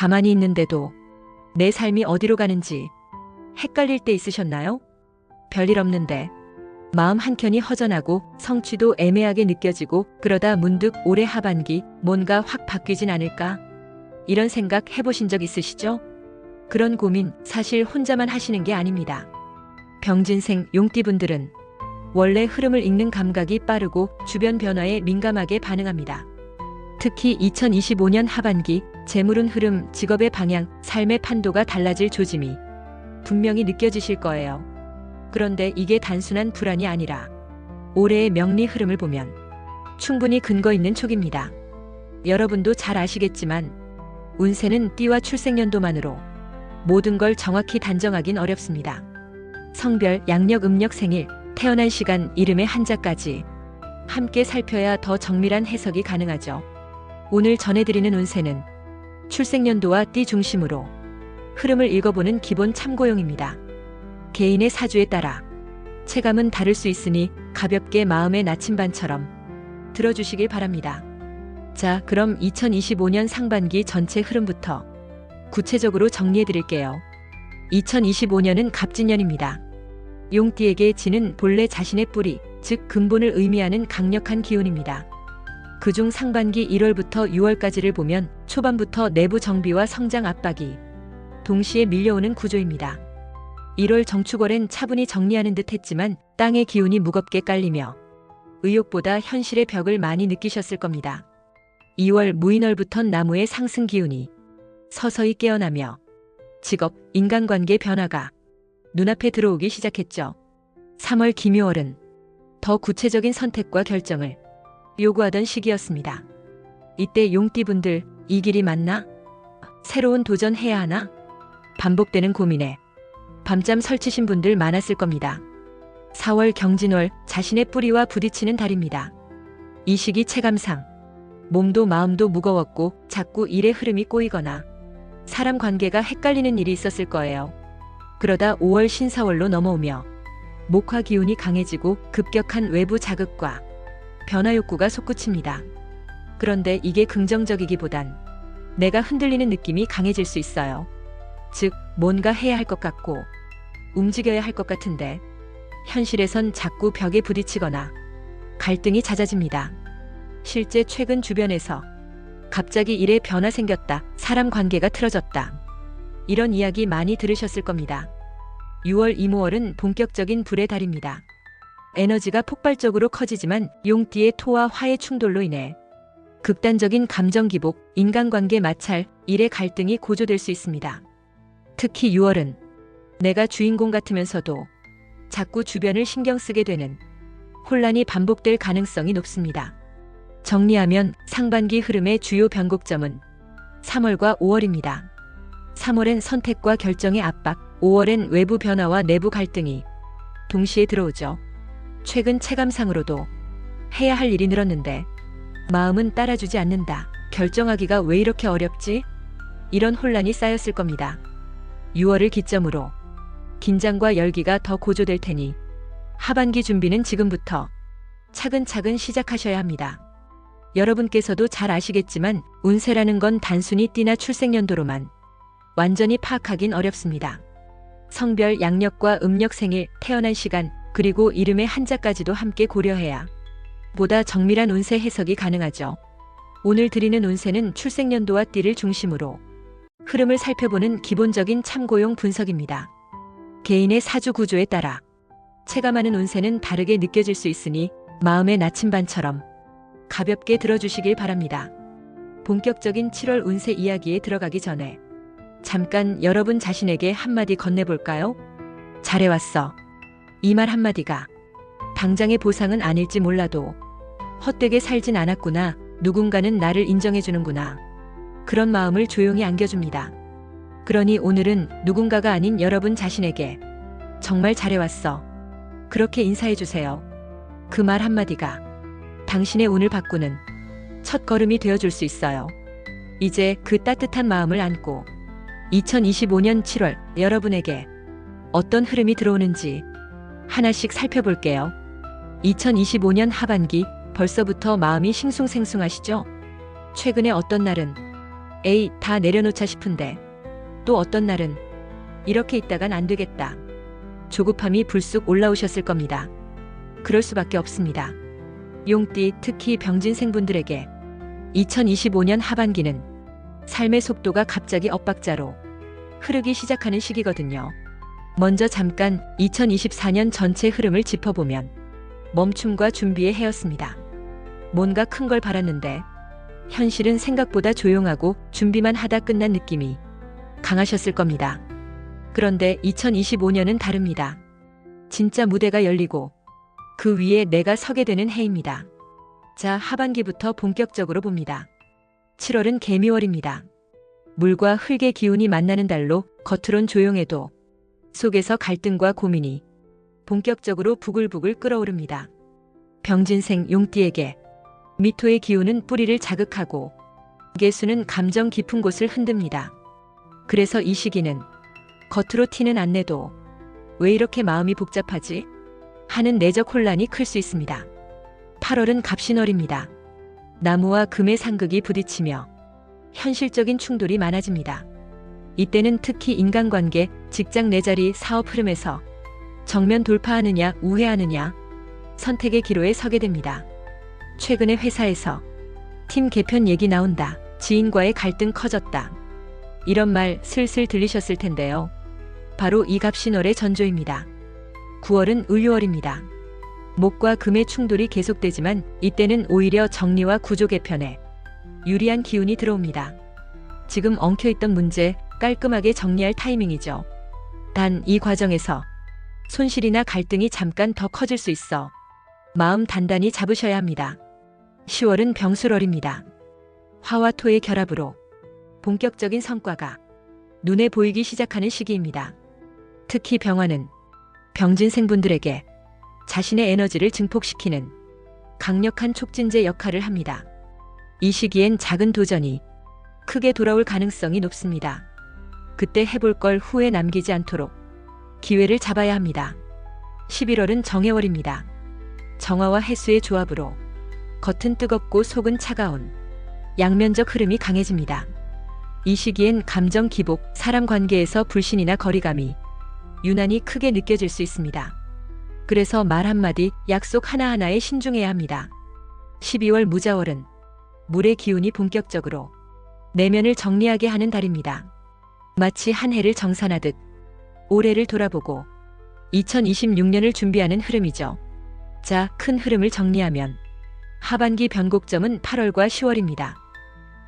가만히 있는데도 내 삶이 어디로 가는지 헷갈릴 때 있으셨나요? 별일 없는데 마음 한켠이 허전하고 성취도 애매하게 느껴지고 그러다 문득 올해 하반기 뭔가 확 바뀌진 않을까? 이런 생각 해보신 적 있으시죠? 그런 고민 사실 혼자만 하시는 게 아닙니다. 병진생 용띠분들은 원래 흐름을 읽는 감각이 빠르고 주변 변화에 민감하게 반응합니다. 특히 2025년 하반기 재물운 흐름, 직업의 방향, 삶의 판도가 달라질 조짐이 분명히 느껴지실 거예요. 그런데 이게 단순한 불안이 아니라 올해의 명리 흐름을 보면 충분히 근거 있는 촉입니다. 여러분도 잘 아시겠지만 운세는 띠와 출생연도만으로 모든 걸 정확히 단정하긴 어렵습니다. 성별, 양력, 음력, 생일, 태어난 시간, 이름의 한자까지 함께 살펴야 더 정밀한 해석이 가능하죠. 오늘 전해드리는 운세는 출생연도와 띠 중심으로 흐름을 읽어보는 기본 참고용입니다. 개인의 사주에 따라 체감은 다를 수 있으니 가볍게 마음의 나침반처럼 들어주시길 바랍니다. 자, 그럼 2025년 상반기 전체 흐름부터 구체적으로 정리해드릴게요. 2025년은 갑진년입니다. 용띠에게 지는 본래 자신의 뿌리, 즉 근본을 의미하는 강력한 기운입니다. 그중 상반기 1월부터 6월까지를 보면 초반부터 내부 정비와 성장 압박이 동시에 밀려오는 구조입니다. 1월 정축월엔 차분히 정리하는 듯 했지만 땅의 기운이 무겁게 깔리며 의욕보다 현실의 벽을 많이 느끼셨을 겁니다. 2월 무인월부턴 나무의 상승 기운이 서서히 깨어나며 직업, 인간관계 변화가 눈앞에 들어오기 시작했죠. 3월 기묘월은 더 구체적인 선택과 결정을 요구하던 시기였습니다. 이때 용띠분들, 이 길이 맞나? 새로운 도전해야 하나? 반복되는 고민에 밤잠 설치신 분들 많았을 겁니다. 4월 경진월, 자신의 뿌리와 부딪히는 달입니다. 이 시기 체감상 몸도 마음도 무거웠고 자꾸 일의 흐름이 꼬이거나 사람 관계가 헷갈리는 일이 있었을 거예요. 그러다 5월 신사월로 넘어오며 목화 기운이 강해지고 급격한 외부 자극과 변화 욕구가 솟구칩니다. 그런데 이게 긍정적이기보단 내가 흔들리는 느낌이 강해질 수 있어요. 즉, 뭔가 해야 할 것 같고 움직여야 할 것 같은데 현실에선 자꾸 벽에 부딪히거나 갈등이 잦아집니다. 실제 최근 주변에서 갑자기 일에 변화 생겼다, 사람 관계가 틀어졌다, 이런 이야기 많이 들으셨을 겁니다. 6월 이모월은 본격적인 불의 달입니다. 에너지가 폭발적으로 커지지만 용띠의 토와 화의 충돌로 인해 극단적인 감정 기복, 인간관계 마찰, 일의 갈등이 고조될 수 있습니다. 특히 6월은 내가 주인공 같으면서도 자꾸 주변을 신경 쓰게 되는 혼란이 반복될 가능성이 높습니다. 정리하면 상반기 흐름의 주요 변곡점은 3월과 5월입니다. 3월엔 선택과 결정의 압박, 5월엔 외부 변화와 내부 갈등이 동시에 들어오죠. 최근 체감상으로도 해야 할 일이 늘었는데 마음은 따라주지 않는다. 결정하기가 왜 이렇게 어렵지? 이런 혼란이 쌓였을 겁니다. 6월을 기점으로 긴장과 열기가 더 고조될 테니 하반기 준비는 지금부터 차근차근 시작하셔야 합니다. 여러분께서도 잘 아시겠지만 운세라는 건 단순히 띠나 출생연도로만 완전히 파악하긴 어렵습니다. 성별, 양력과 음력, 생일, 태어난 시간, 그리고 이름의 한자까지도 함께 고려해야 보다 정밀한 운세 해석이 가능하죠. 오늘 드리는 운세는 출생연도와 띠를 중심으로 흐름을 살펴보는 기본적인 참고용 분석입니다. 개인의 사주 구조에 따라 체감하는 운세는 다르게 느껴질 수 있으니 마음의 나침반처럼 가볍게 들어주시길 바랍니다. 본격적인 7월 운세 이야기에 들어가기 전에 잠깐 여러분 자신에게 한마디 건네볼까요? 잘해왔어. 이 말 한마디가 당장의 보상은 아닐지 몰라도 헛되게 살진 않았구나, 누군가는 나를 인정해주는구나, 그런 마음을 조용히 안겨줍니다. 그러니 오늘은 누군가가 아닌 여러분 자신에게 정말 잘해왔어, 그렇게 인사해주세요. 그 말 한마디가 당신의 운을 바꾸는 첫 걸음이 되어줄 수 있어요. 이제 그 따뜻한 마음을 안고 2025년 7월 여러분에게 어떤 흐름이 들어오는지 하나씩 살펴볼게요. 2025년 하반기 벌써부터 마음이 싱숭생숭하시죠? 최근에 어떤 날은 에이, 다 내려놓자 싶은데 또 어떤 날은 이렇게 있다간 안 되겠다. 조급함이 불쑥 올라오셨을 겁니다. 그럴 수밖에 없습니다. 용띠, 특히 병진생분들에게 2025년 하반기는 삶의 속도가 갑자기 엇박자로 흐르기 시작하는 시기거든요. 먼저 잠깐 2024년 전체 흐름을 짚어보면 멈춤과 준비의 해였습니다. 뭔가 큰 걸 바랐는데 현실은 생각보다 조용하고 준비만 하다 끝난 느낌이 강하셨을 겁니다. 그런데 2025년은 다릅니다. 진짜 무대가 열리고 그 위에 내가 서게 되는 해입니다. 자, 하반기부터 본격적으로 봅니다. 7월은 개미월입니다. 물과 흙의 기운이 만나는 달로 겉으론 조용해도 속에서 갈등과 고민이 본격적으로 부글부글 끓어오릅니다. 병진생 용띠에게 미토의 기운은 뿌리를 자극하고 개수는 감정 깊은 곳을 흔듭니다. 그래서 이 시기는 겉으로 티는 안 내도 왜 이렇게 마음이 복잡하지? 하는 내적 혼란이 클 수 있습니다. 8월은 갑신월입니다. 나무와 금의 상극이 부딪히며 현실적인 충돌이 많아집니다. 이때는 특히 인간관계, 직장 내 자리, 사업 흐름에서 정면 돌파하느냐, 우회하느냐, 선택의 기로에 서게 됩니다. 최근에 회사에서 팀 개편 얘기 나온다. 지인과의 갈등 커졌다. 이런 말 슬슬 들리셨을 텐데요. 바로 이 갑신월의 전조입니다. 9월은 을유월입니다. 목과 금의 충돌이 계속되지만 이때는 오히려 정리와 구조 개편에 유리한 기운이 들어옵니다. 지금 엉켜있던 문제 깔끔하게 정리할 타이밍이죠. 단 이 과정에서 손실이나 갈등이 잠깐 더 커질 수 있어 마음 단단히 잡으셔야 합니다. 10월은 병술월입니다. 화와 토의 결합으로 본격적인 성과가 눈에 보이기 시작하는 시기입니다. 특히 병화는 병진생분들에게 자신의 에너지를 증폭시키는 강력한 촉진제 역할을 합니다. 이 시기엔 작은 도전이 크게 돌아올 가능성이 높습니다. 그때 해볼 걸 후에 남기지 않도록 기회를 잡아야 합니다. 11월은 정해월입니다. 정화와 해수의 조합으로 겉은 뜨겁고 속은 차가운 양면적 흐름이 강해집니다. 이 시기엔 감정 기복, 사람 관계에서 불신이나 거리감이 유난히 크게 느껴질 수 있습니다. 그래서 말 한마디, 약속 하나하나에 신중해야 합니다. 12월 무자월은 물의 기운이 본격적으로 내면을 정리하게 하는 달입니다. 마치 한 해를 정산하듯 올해를 돌아보고 2026년을 준비하는 흐름이죠. 자, 큰 흐름을 정리하면 하반기 변곡점은 8월과 10월입니다.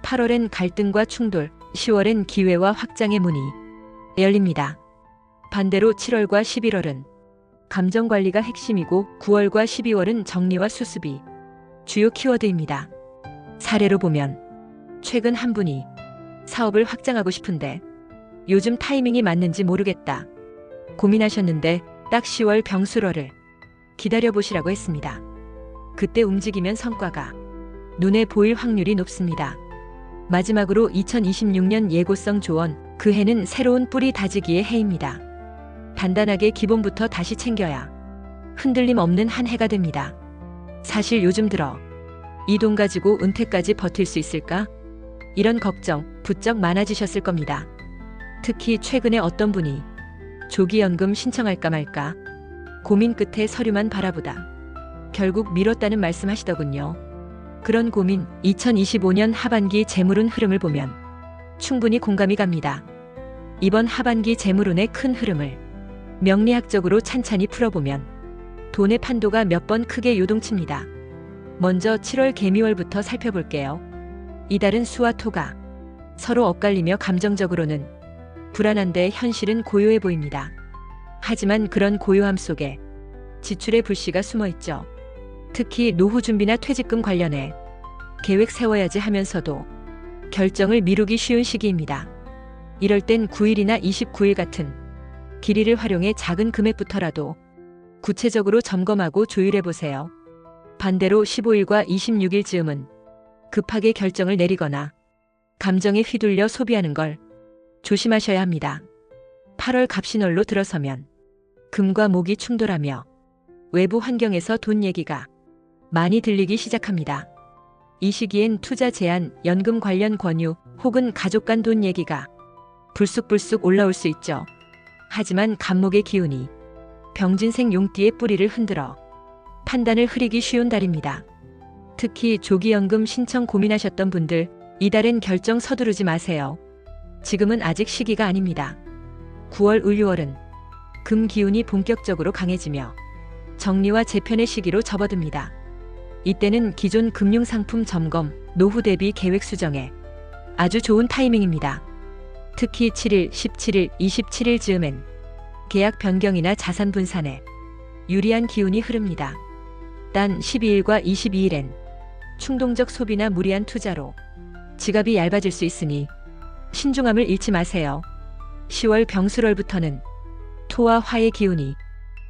8월엔 갈등과 충돌, 10월엔 기회와 확장의 문이 열립니다. 반대로 7월과 11월은 감정관리가 핵심이고 9월과 12월은 정리와 수습이 주요 키워드입니다. 사례로 보면 최근 한 분이 사업을 확장하고 싶은데 요즘 타이밍이 맞는지 모르겠다 고민하셨는데 딱 10월 병술월을 기다려보시라고 했습니다. 그때 움직이면 성과가 눈에 보일 확률이 높습니다. 마지막으로 2026년 예고성 조언, 그 해는 새로운 뿌리 다지기의 해입니다. 단단하게 기본부터 다시 챙겨야 흔들림 없는 한 해가 됩니다. 사실 요즘 들어 이 돈 가지고 은퇴까지 버틸 수 있을까? 이런 걱정 부쩍 많아지셨을 겁니다. 특히 최근에 어떤 분이 조기연금 신청할까 말까 고민 끝에 서류만 바라보다 결국 미뤘다는 말씀 하시더군요. 그런 고민, 2025년 하반기 재물운 흐름을 보면 충분히 공감이 갑니다. 이번 하반기 재물운의 큰 흐름을 명리학적으로 찬찬히 풀어보면 돈의 판도가 몇 번 크게 요동칩니다. 먼저 7월 개미월부터 살펴볼게요. 이달은 수와 토가 서로 엇갈리며 감정적으로는 불안한데 현실은 고요해 보입니다. 하지만 그런 고요함 속에 지출의 불씨가 숨어있죠. 특히 노후 준비나 퇴직금 관련해 계획 세워야지 하면서도 결정을 미루기 쉬운 시기입니다. 이럴 땐 9일이나 29일 같은 길이를 활용해 작은 금액부터라도 구체적으로 점검하고 조율해보세요. 반대로 15일과 26일 즈음은 급하게 결정을 내리거나 감정에 휘둘려 소비하는 걸 조심하셔야 합니다. 8월 갑신월로 들어서면 금과 목이 충돌하며 외부 환경에서 돈 얘기가 많이 들리기 시작합니다. 이 시기엔 투자 제한, 연금 관련 권유 혹은 가족 간 돈 얘기가 불쑥불쑥 올라올 수 있죠. 하지만 간목의 기운이 병진생 용띠의 뿌리를 흔들어 판단을 흐리기 쉬운 달입니다. 특히 조기연금 신청 고민하셨던 분들, 이달엔 결정 서두르지 마세요. 지금은 아직 시기가 아닙니다. 9월, 6월은 금 기운이 본격적으로 강해지며 정리와 재편의 시기로 접어듭니다. 이때는 기존 금융상품 점검, 노후 대비 계획 수정에 아주 좋은 타이밍입니다. 특히 7일, 17일, 27일 즈음엔 계약 변경이나 자산 분산에 유리한 기운이 흐릅니다. 단 12일과 22일엔 충동적 소비나 무리한 투자로 지갑이 얇아질 수 있으니 신중함을 잃지 마세요. 10월 병술월부터는 토와 화의 기운이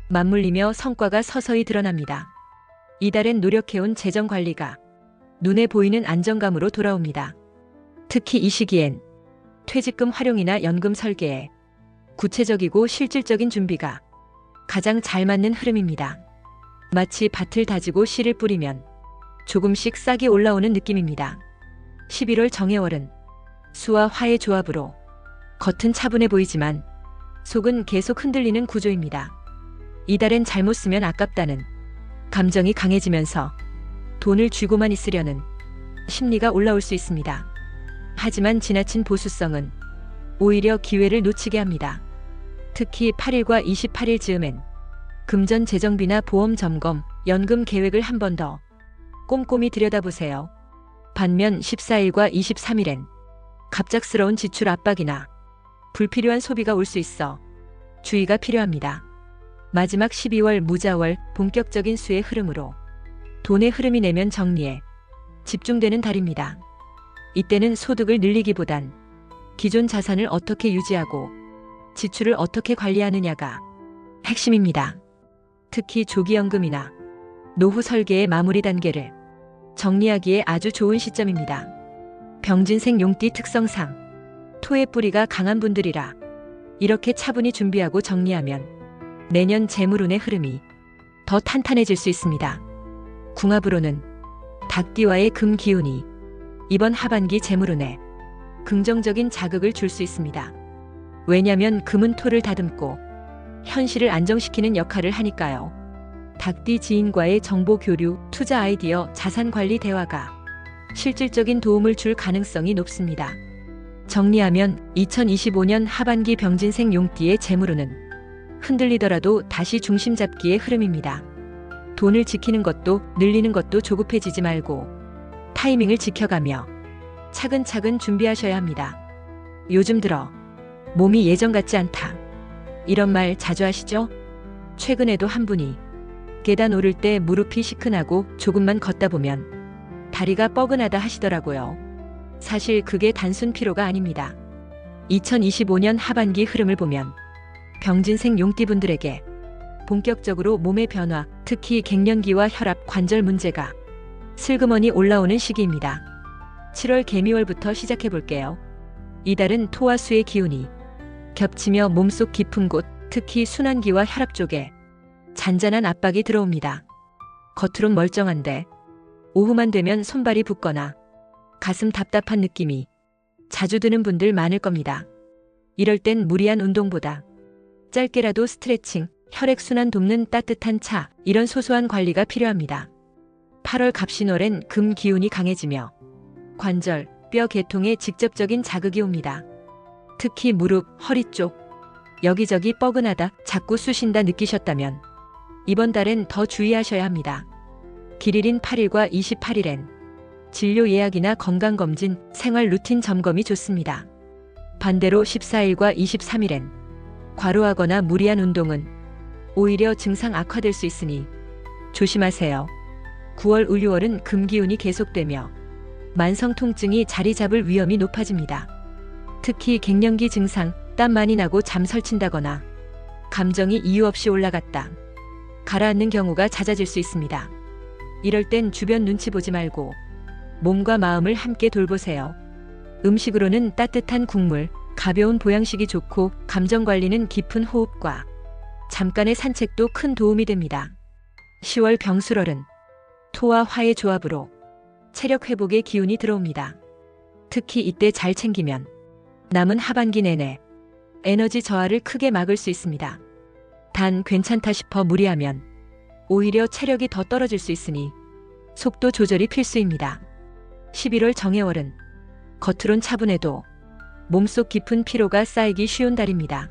맞물리며 성과가 서서히 드러납니다. 이달엔 노력해온 재정 관리가 눈에 보이는 안정감으로 돌아옵니다. 특히 이 시기엔 퇴직금 활용이나 연금 설계에 구체적이고 실질적인 준비가 가장 잘 맞는 흐름입니다. 마치 밭을 다지고 씨를 뿌리면 조금씩 싹이 올라오는 느낌입니다. 11월 정해월은 수와 화의 조합으로 겉은 차분해 보이지만 속은 계속 흔들리는 구조입니다. 이달엔 잘못 쓰면 아깝다는 감정이 강해지면서 돈을 쥐고만 있으려는 심리가 올라올 수 있습니다. 하지만 지나친 보수성은 오히려 기회를 놓치게 합니다. 특히 8일과 28일 즈음엔 금전 재정비나 보험 점검, 연금 계획을 한 번 더 꼼꼼히 들여다보세요. 반면 14일과 23일엔 갑작스러운 지출 압박이나 불필요한 소비가 올 수 있어 주의가 필요합니다. 마지막 12월 무자월 본격적인 수의 흐름으로 돈의 흐름이 내면 정리에 집중되는 달입니다. 이때는 소득을 늘리기보단 기존 자산을 어떻게 유지하고 지출을 어떻게 관리하느냐가 핵심입니다. 특히 조기연금이나 노후 설계의 마무리 단계를 정리하기에 아주 좋은 시점입니다. 병진생 용띠 특성상 토의 뿌리가 강한 분들이라 이렇게 차분히 준비하고 정리하면 내년 재물운의 흐름이 더 탄탄해질 수 있습니다. 궁합으로는 닭띠와의 금 기운이 이번 하반기 재물운에 긍정적인 자극을 줄 수 있습니다. 왜냐면 금은 토를 다듬고 현실을 안정시키는 역할을 하니까요. 닭띠 지인과의 정보 교류, 투자 아이디어, 자산 관리 대화가 실질적인 도움을 줄 가능성이 높습니다. 정리하면 2025년 하반기 병진생 용띠의 재물운은 흔들리더라도 다시 중심 잡기의 흐름입니다. 돈을 지키는 것도 늘리는 것도 조급해지지 말고 타이밍을 지켜가며 차근차근 준비하셔야 합니다. 요즘 들어 몸이 예전 같지 않다. 이런 말 자주 하시죠? 최근에도 한 분이 계단 오를 때 무릎이 시큰하고 조금만 걷다 보면 다리가 뻐근하다 하시더라고요. 사실 그게 단순 피로가 아닙니다. 2025년 하반기 흐름을 보면 병진생 용띠분들에게 본격적으로 몸의 변화, 특히 갱년기와 혈압, 관절 문제가 슬그머니 올라오는 시기입니다. 7월 개미월부터 시작해 볼게요. 이달은 토와 수의 기운이 겹치며 몸속 깊은 곳, 특히 순환기와 혈압 쪽에 잔잔한 압박이 들어옵니다. 겉으론 멀쩡한데 오후만 되면 손발이 붓거나 가슴 답답한 느낌이 자주 드는 분들 많을 겁니다. 이럴 땐 무리한 운동보다 짧게라도 스트레칭, 혈액순환 돕는 따뜻한 차, 이런 소소한 관리가 필요합니다. 8월 갑신월엔 금 기운이 강해지며 관절, 뼈 계통에 직접적인 자극이 옵니다. 특히 무릎, 허리 쪽, 여기저기 뻐근하다, 자꾸 쑤신다 느끼셨다면 이번 달엔 더 주의하셔야 합니다. 길일인 8일과 28일엔 진료 예약이나 건강검진, 생활 루틴 점검이 좋습니다. 반대로 14일과 23일엔 과로하거나 무리한 운동은 오히려 증상 악화될 수 있으니 조심하세요. 9월, 6월은 금기운이 계속되며 만성 통증이 자리 잡을 위험이 높아집니다. 특히 갱년기 증상, 땀 많이 나고 잠 설친다거나 감정이 이유 없이 올라갔다 가라앉는 경우가 잦아질 수 있습니다. 이럴 땐 주변 눈치 보지 말고 몸과 마음을 함께 돌보세요. 음식으로는 따뜻한 국물, 가벼운 보양식이 좋고 감정 관리는 깊은 호흡과 잠깐의 산책도 큰 도움이 됩니다. 10월 병술월은 토와 화의 조합으로 체력 회복의 기운이 들어옵니다. 특히 이때 잘 챙기면 남은 하반기 내내 에너지 저하를 크게 막을 수 있습니다. 단 괜찮다 싶어 무리하면 오히려 체력이 더 떨어질 수 있으니 속도 조절이 필수입니다. 11월 정해월은 겉으론 차분해도 몸속 깊은 피로가 쌓이기 쉬운 달입니다.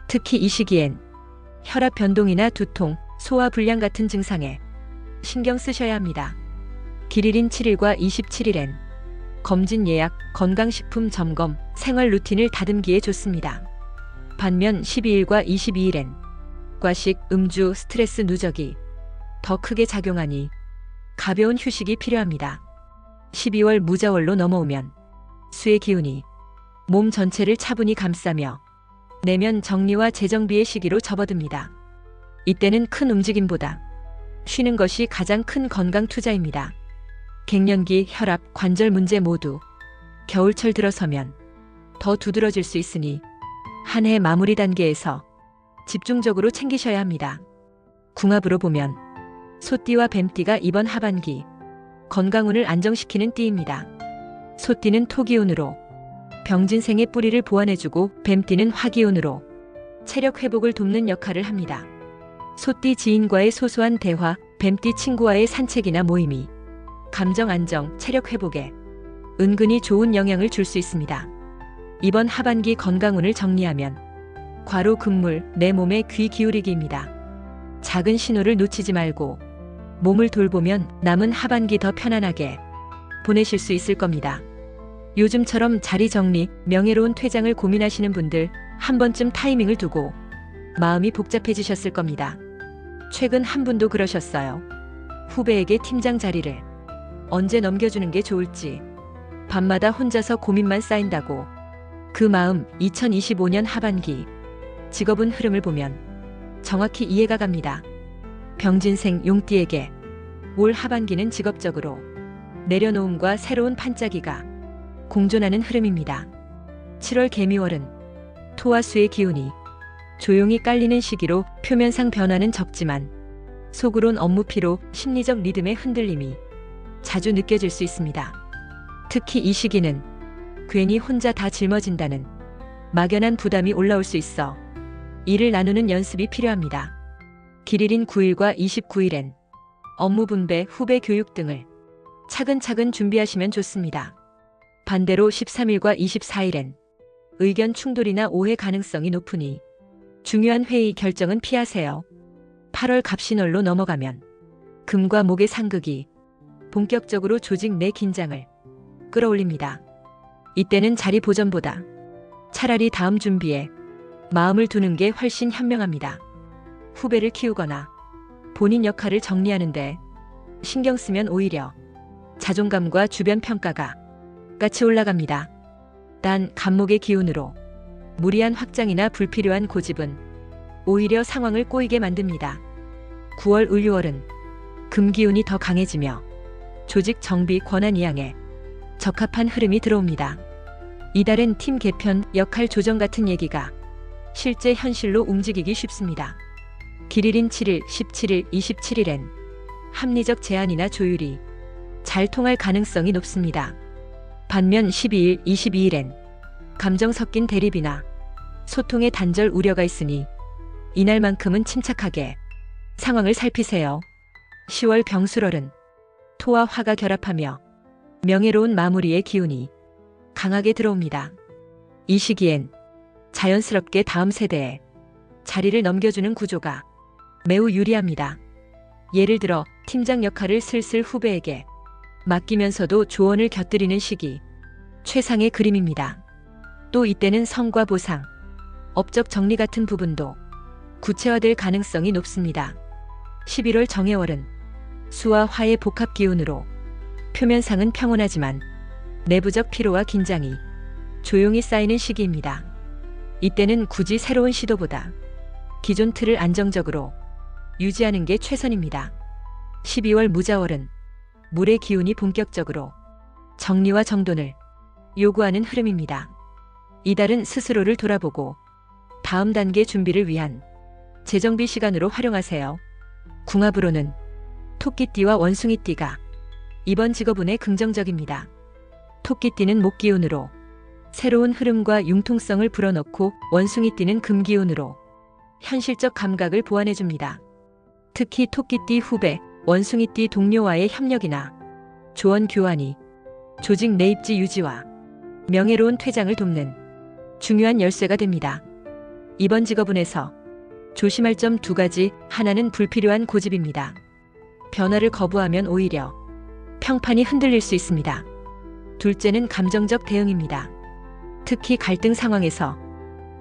특히 이 시기엔 혈압 변동이나 두통, 소화불량 같은 증상에 신경 쓰셔야 합니다. 길일인 7일과 27일엔 검진 예약, 건강식품 점검, 생활 루틴을 다듬기에 좋습니다. 반면 12일과 22일엔 과식, 음주, 스트레스 누적이 더 크게 작용하니 가벼운 휴식이 필요합니다. 12월 무자월로 넘어오면 수의 기운이 몸 전체를 차분히 감싸며 내면 정리와 재정비의 시기로 접어듭니다. 이때는 큰 움직임보다 쉬는 것이 가장 큰 건강 투자입니다. 갱년기, 혈압, 관절 문제 모두 겨울철 들어서면 더 두드러질 수 있으니 한 해 마무리 단계에서 집중적으로 챙기셔야 합니다. 궁합으로 보면 소띠와 뱀띠가 이번 하반기 건강운을 안정시키는 띠입니다. 소띠는 토기운으로 병진생의 뿌리를 보완해주고 뱀띠는 화기운으로 체력 회복을 돕는 역할을 합니다. 소띠 지인과의 소소한 대화, 뱀띠 친구와의 산책이나 모임이 감정 안정, 체력 회복에 은근히 좋은 영향을 줄 수 있습니다. 이번 하반기 건강운을 정리하면 괄호 금물, 내 몸에 귀 기울이기입니다. 작은 신호를 놓치지 말고 몸을 돌보면 남은 하반기 더 편안하게 보내실 수 있을 겁니다. 요즘처럼 자리 정리, 명예로운 퇴장을 고민하시는 분들 한 번쯤 타이밍을 두고 마음이 복잡해지셨을 겁니다. 최근 한 분도 그러셨어요. 후배에게 팀장 자리를 언제 넘겨주는 게 좋을지 밤마다 혼자서 고민만 쌓인다고. 그 마음 2025년 하반기 직업운 흐름을 보면 정확히 이해가 갑니다. 병진생 용띠에게 올 하반기는 직업적으로 내려놓음과 새로운 판짜기가 공존하는 흐름입니다. 7월 개미월은 토와 수의 기운이 조용히 깔리는 시기로 표면상 변화는 적지만 속으론 업무 피로, 심리적 리듬의 흔들림이 자주 느껴질 수 있습니다. 특히 이 시기는 괜히 혼자 다 짊어진다는 막연한 부담이 올라올 수 있어 일을 나누는 연습이 필요합니다. 길일인 9일과 29일엔 업무 분배, 후배 교육 등을 차근차근 준비하시면 좋습니다. 반대로 13일과 24일엔 의견 충돌이나 오해 가능성이 높으니 중요한 회의 결정은 피하세요. 8월 갑신월로 넘어가면 금과 목의 상극이 본격적으로 조직 내 긴장을 끌어올립니다. 이때는 자리 보전보다 차라리 다음 준비에 마음을 두는 게 훨씬 현명합니다. 후배를 키우거나 본인 역할을 정리하는데 신경 쓰면 오히려 자존감과 주변 평가가 같이 올라갑니다. 단 간목의 기운으로 무리한 확장이나 불필요한 고집은 오히려 상황을 꼬이게 만듭니다. 9월 을유월은 금기운이 더 강해지며 조직 정비 권한 이양에 적합한 흐름이 들어옵니다. 이달엔 팀 개편, 역할 조정 같은 얘기가 실제 현실로 움직이기 쉽습니다. 길일인 7일, 17일, 27일엔 합리적 제안이나 조율이 잘 통할 가능성이 높습니다. 반면 12일, 22일엔 감정 섞인 대립이나 소통의 단절 우려가 있으니 이날만큼은 침착하게 상황을 살피세요. 10월 병술월은 토와 화가 결합하며 명예로운 마무리의 기운이 강하게 들어옵니다. 이 시기엔 자연스럽게 다음 세대에 자리를 넘겨주는 구조가 매우 유리합니다. 예를 들어 팀장 역할을 슬슬 후배에게 맡기면서도 조언을 곁들이는 시기, 최상의 그림입니다. 또 이때는 성과 보상, 업적 정리 같은 부분도 구체화될 가능성이 높습니다. 11월 정해월은 수와 화의 복합 기운으로 표면상은 평온하지만 내부적 피로와 긴장이 조용히 쌓이는 시기입니다. 이때는 굳이 새로운 시도보다 기존 틀을 안정적으로 유지하는 게 최선입니다. 12월 무자월은 물의 기운이 본격적으로 정리와 정돈을 요구하는 흐름입니다. 이달은 스스로를 돌아보고 다음 단계 준비를 위한 재정비 시간으로 활용하세요. 궁합으로는 토끼띠와 원숭이띠가 이번 직업운에 긍정적입니다. 토끼띠는 목기운으로 새로운 흐름과 융통성을 불어넣고 원숭이띠는 금기운으로 현실적 감각을 보완해줍니다. 특히 토끼띠 후배, 원숭이띠 동료와의 협력이나 조언 교환이 조직 내 입지 유지와 명예로운 퇴장을 돕는 중요한 열쇠가 됩니다. 이번 직업운에서 조심할 점 2가지, 하나는 불필요한 고집입니다. 변화를 거부하면 오히려 평판이 흔들릴 수 있습니다. 둘째는 감정적 대응입니다. 특히 갈등 상황에서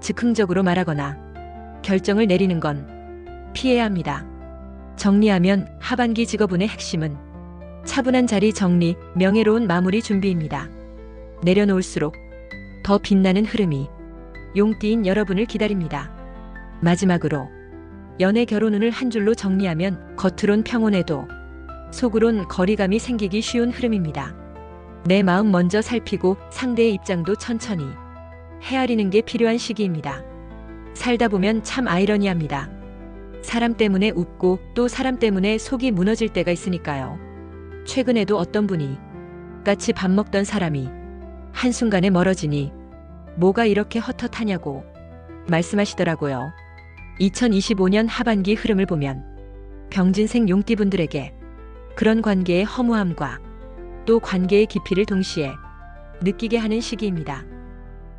즉흥적으로 말하거나 결정을 내리는 건 피해야 합니다. 정리하면 하반기 직업운의 핵심은 차분한 자리 정리, 명예로운 마무리 준비입니다. 내려놓을수록 더 빛나는 흐름이 용띠인 여러분을 기다립니다. 마지막으로 연애 결혼운을 한 줄로 정리하면 겉으론 평온해도 속으론 거리감이 생기기 쉬운 흐름입니다. 내 마음 먼저 살피고 상대의 입장도 천천히 헤아리는 게 필요한 시기입니다. 살다 보면 참 아이러니합니다. 사람 때문에 웃고 또 사람 때문에 속이 무너질 때가 있으니까요. 최근에도 어떤 분이 같이 밥 먹던 사람이 한순간에 멀어지니 뭐가 이렇게 헛헛하냐고 말씀하시더라고요. 2025년 하반기 흐름을 보면 병진생 용띠분들에게 그런 관계의 허무함과 또 관계의 깊이를 동시에 느끼게 하는 시기입니다.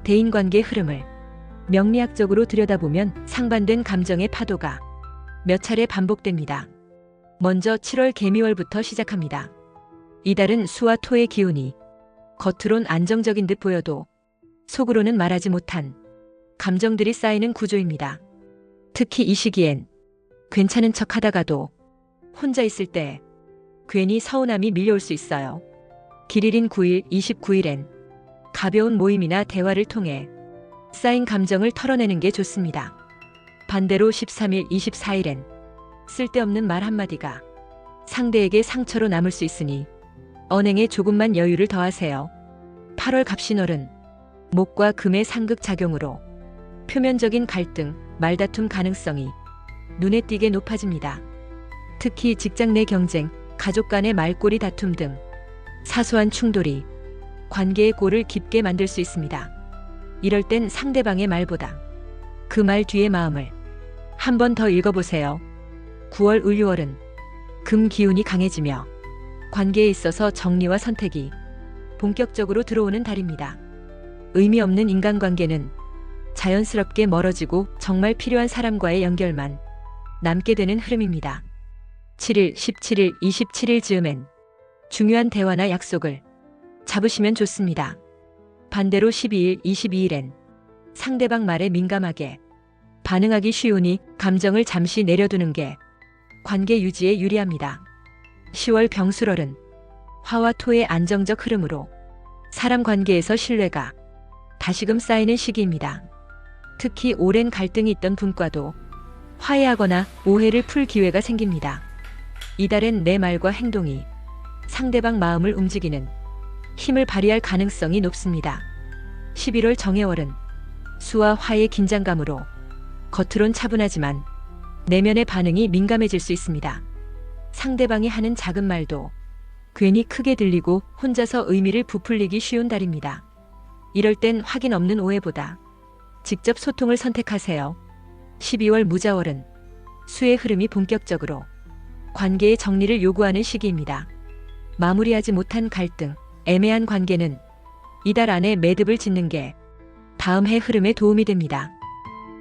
대인관계 흐름을 명리학적으로 들여다보면 상반된 감정의 파도가 몇 차례 반복됩니다. 먼저 7월 개미월부터 시작합니다. 이달은 수와 토의 기운이 겉으론 안정적인 듯 보여도 속으로는 말하지 못한 감정들이 쌓이는 구조입니다. 특히 이 시기엔 괜찮은 척 하다가도 혼자 있을 때 괜히 서운함이 밀려올 수 있어요. 길일인 9일, 29일엔 가벼운 모임이나 대화를 통해 쌓인 감정을 털어내는 게 좋습니다. 반대로 13일, 24일엔 쓸데없는 말 한마디가 상대에게 상처로 남을 수 있으니 언행에 조금만 여유를 더하세요. 8월 갑신월은 목과 금의 상극작용으로 표면적인 갈등, 말다툼 가능성이 눈에 띄게 높아집니다. 특히 직장 내 경쟁, 가족 간의 말꼬리 다툼 등 사소한 충돌이 관계의 골을 깊게 만들 수 있습니다. 이럴 땐 상대방의 말보다 그 말 뒤의 마음을 한 번 더 읽어보세요. 9월 을유월은 금 기운이 강해지며 관계에 있어서 정리와 선택이 본격적으로 들어오는 달입니다. 의미 없는 인간관계는 자연스럽게 멀어지고 정말 필요한 사람과의 연결만 남게 되는 흐름입니다. 7일, 17일, 27일 즈음엔 중요한 대화나 약속을 잡으시면 좋습니다. 반대로 12일, 22일엔 상대방 말에 민감하게 반응하기 쉬우니 감정을 잠시 내려두는 게 관계 유지에 유리합니다. 10월 병술월은 화와 토의 안정적 흐름으로 사람 관계에서 신뢰가 다시금 쌓이는 시기입니다. 특히 오랜 갈등이 있던 분과도 화해하거나 오해를 풀 기회가 생깁니다. 이달엔 내 말과 행동이 상대방 마음을 움직이는 힘을 발휘할 가능성이 높습니다. 11월 정해월은 수와 화의 긴장감으로 겉으론 차분하지만 내면의 반응이 민감해질 수 있습니다. 상대방이 하는 작은 말도 괜히 크게 들리고 혼자서 의미를 부풀리기 쉬운 달입니다. 이럴 땐 확인 없는 오해보다 직접 소통을 선택하세요. 12월 무자월은 수의 흐름이 본격적으로 관계의 정리를 요구하는 시기입니다. 마무리하지 못한 갈등, 애매한 관계는 이달 안에 매듭을 짓는 게 다음 해 흐름에 도움이 됩니다.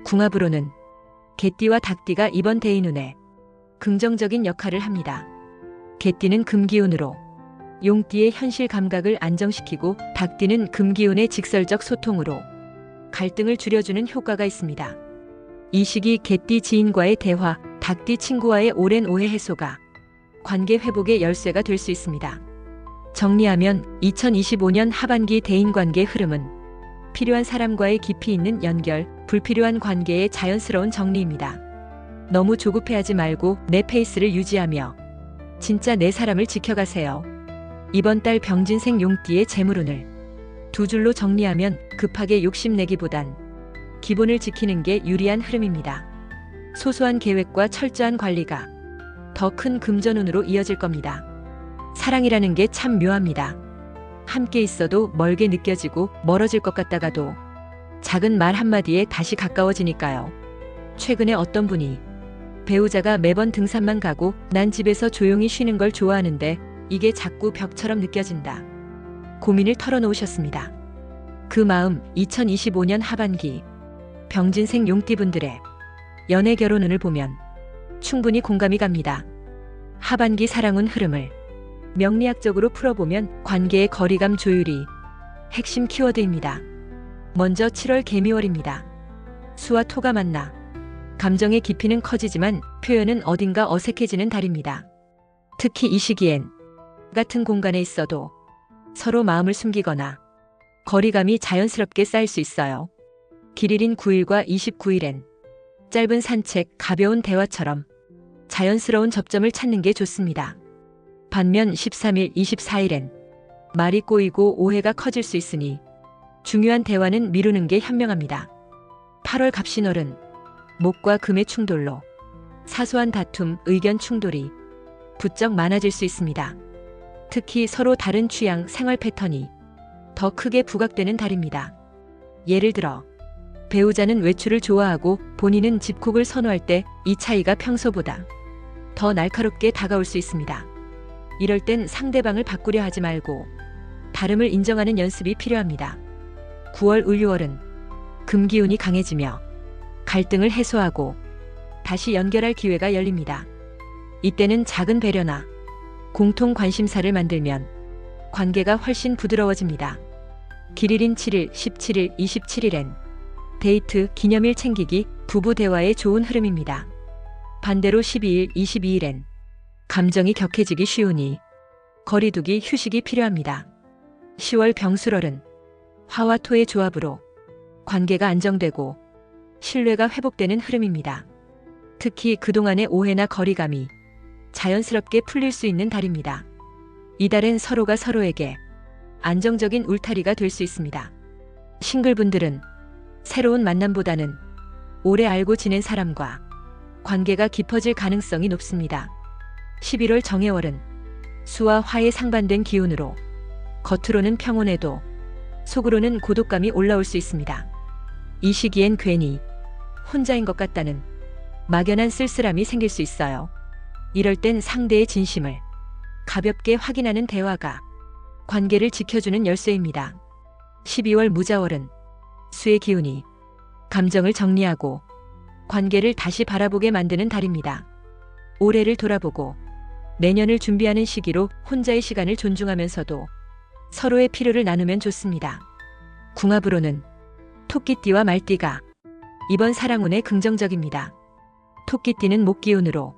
궁합으로는 개띠와 닭띠가 이번 대인운에 긍정적인 역할을 합니다. 개띠는 금기운으로 용띠의 현실 감각을 안정시키고 닭띠는 금기운의 직설적 소통으로 갈등을 줄여주는 효과가 있습니다. 이 시기 개띠 지인과의 대화, 닭띠 친구와의 오랜 오해 해소가 관계 회복의 열쇠가 될 수 있습니다. 정리하면 2025년 하반기 대인관계 흐름은 필요한 사람과의 깊이 있는 연결, 불필요한 관계의 자연스러운 정리입니다. 너무 조급해하지 말고 내 페이스를 유지하며 진짜 내 사람을 지켜가세요. 이번 달 병진생 용띠의 재물운을 2줄로 정리하면 급하게 욕심내기보단 기본을 지키는 게 유리한 흐름입니다. 소소한 계획과 철저한 관리가 더 큰 금전운으로 이어질 겁니다. 사랑이라는 게 참 묘합니다. 함께 있어도 멀게 느껴지고 멀어질 것 같다가도 작은 말 한마디에 다시 가까워지니까요. 최근에 어떤 분이 배우자가 매번 등산만 가고 난 집에서 조용히 쉬는 걸 좋아하는데 이게 자꾸 벽처럼 느껴진다. 고민을 털어놓으셨습니다. 그 마음 2025년 하반기 병진생 용띠분들의 연애 결혼운을 보면 충분히 공감이 갑니다. 하반기 사랑운 흐름을 명리학적으로 풀어보면 관계의 거리감 조율이 핵심 키워드입니다. 먼저 7월 개미월입니다. 수와 토가 만나 감정의 깊이는 커지지만 표현은 어딘가 어색해지는 달입니다. 특히 이 시기엔 같은 공간에 있어도 서로 마음을 숨기거나 거리감이 자연스럽게 쌓일 수 있어요. 길일인 9일과 29일엔 짧은 산책, 가벼운 대화처럼 자연스러운 접점을 찾는 게 좋습니다. 반면 13일, 24일엔 말이 꼬이고 오해가 커질 수 있으니 중요한 대화는 미루는 게 현명합니다. 8월 갑신월은 목과 금의 충돌로 사소한 다툼, 의견 충돌이 부쩍 많아질 수 있습니다. 특히 서로 다른 취향, 생활 패턴이 더 크게 부각되는 달입니다. 예를 들어 배우자는 외출을 좋아하고 본인은 집콕을 선호할 때 이 차이가 평소보다 더 날카롭게 다가올 수 있습니다. 이럴 땐 상대방을 바꾸려 하지 말고 다름을 인정하는 연습이 필요합니다. 9월, 6월은 금기운이 강해지며 갈등을 해소하고 다시 연결할 기회가 열립니다. 이때는 작은 배려나 공통 관심사를 만들면 관계가 훨씬 부드러워집니다. 길일인 7일, 17일, 27일엔 데이트, 기념일 챙기기, 부부 대화에 좋은 흐름입니다. 반대로 12일, 22일엔 감정이 격해지기 쉬우니 거리두기, 휴식이 필요합니다. 10월 병술월은 화와 토의 조합으로 관계가 안정되고 신뢰가 회복되는 흐름입니다. 특히 그동안의 오해나 거리감이 자연스럽게 풀릴 수 있는 달입니다. 이달엔 서로가 서로에게 안정적인 울타리가 될 수 있습니다. 싱글분들은 새로운 만남보다는 오래 알고 지낸 사람과 관계가 깊어질 가능성이 높습니다. 11월 정해월은 수와 화의 상반된 기운으로 겉으로는 평온해도 속으로는 고독감이 올라올 수 있습니다. 이 시기엔 괜히 혼자인 것 같다는 막연한 쓸쓸함이 생길 수 있어요. 이럴 땐 상대의 진심을 가볍게 확인하는 대화가 관계를 지켜주는 열쇠입니다. 12월 무자월은 수의 기운이 감정을 정리하고 관계를 다시 바라보게 만드는 달입니다. 올해를 돌아보고 내년을 준비하는 시기로 혼자의 시간을 존중하면서도 서로의 필요를 나누면 좋습니다. 궁합으로는 토끼띠와 말띠가 이번 사랑운에 긍정적입니다. 토끼띠는 목기운으로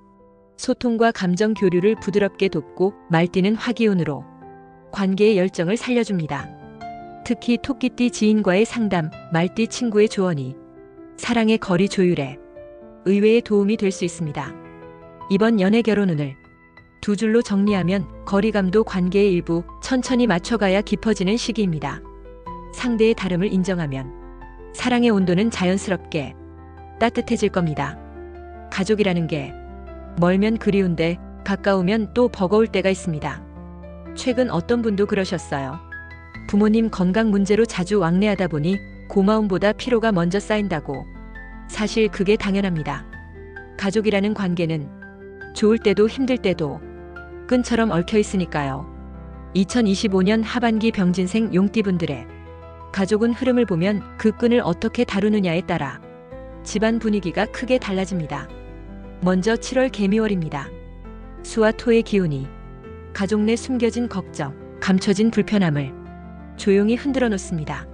소통과 감정 교류를 부드럽게 돕고 말띠는 화기운으로 관계의 열정을 살려줍니다. 특히 토끼띠 지인과의 상담, 말띠 친구의 조언이 사랑의 거리 조율에 의외의 도움이 될 수 있습니다. 이번 연애 결혼운을 두 줄로 정리하면 거리감도 관계의 일부, 천천히 맞춰가야 깊어지는 시기입니다. 상대의 다름을 인정하면 사랑의 온도는 자연스럽게 따뜻해질 겁니다. 가족이라는 게 멀면 그리운데 가까우면 또 버거울 때가 있습니다. 최근 어떤 분도 그러셨어요. 부모님 건강 문제로 자주 왕래하다 보니 고마움보다 피로가 먼저 쌓인다고. 사실 그게 당연합니다. 가족이라는 관계는 좋을 때도 힘들 때도 끈처럼 얽혀 있으니까요. 2025년 하반기 병진생 용띠분들의 가족은 흐름을 보면 그 끈을 어떻게 다루느냐에 따라 집안 분위기가 크게 달라집니다. 먼저 7월 개미월입니다. 수와 토의 기운이 가족 내 숨겨진 걱정, 감춰진 불편함을 조용히 흔들어 놓습니다.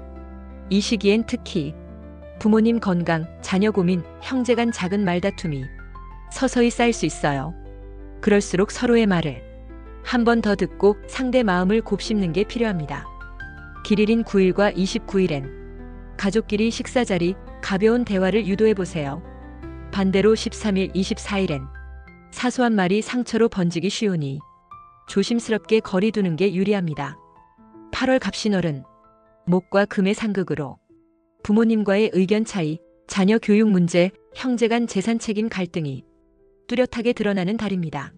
이 시기엔 특히 부모님 건강, 자녀 고민, 형제 간 작은 말다툼이 서서히 쌓일 수 있어요. 그럴수록 서로의 말을 한 번 더 듣고 상대 마음을 곱씹는 게 필요합니다. 길일인 9일과 29일엔 가족끼리 식사 자리, 가벼운 대화를 유도해 보세요. 반대로 13일, 24일엔 사소한 말이 상처로 번지기 쉬우니 조심스럽게 거리 두는 게 유리합니다. 8월 갑신월은 목과 금의 상극으로 부모님과의 의견 차이, 자녀 교육 문제, 형제 간 재산 책임 갈등이 뚜렷하게 드러나는 달입니다.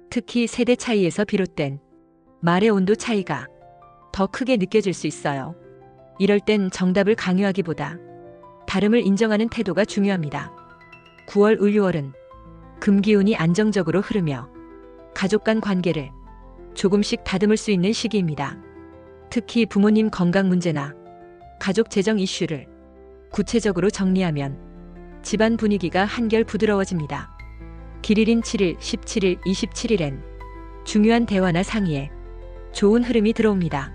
특히 세대 차이에서 비롯된 말의 온도 차이가 더 크게 느껴질 수 있어요. 이럴 땐 정답을 강요하기보다 다름을 인정하는 태도가 중요합니다. 9월 을유월은 금기운이 안정적으로 흐르며 가족 간 관계를 조금씩 다듬을 수 있는 시기입니다. 특히 부모님 건강 문제나 가족 재정 이슈를 구체적으로 정리하면 집안 분위기가 한결 부드러워집니다. 길일인 7일, 17일, 27일엔 중요한 대화나 상의에 좋은 흐름이 들어옵니다.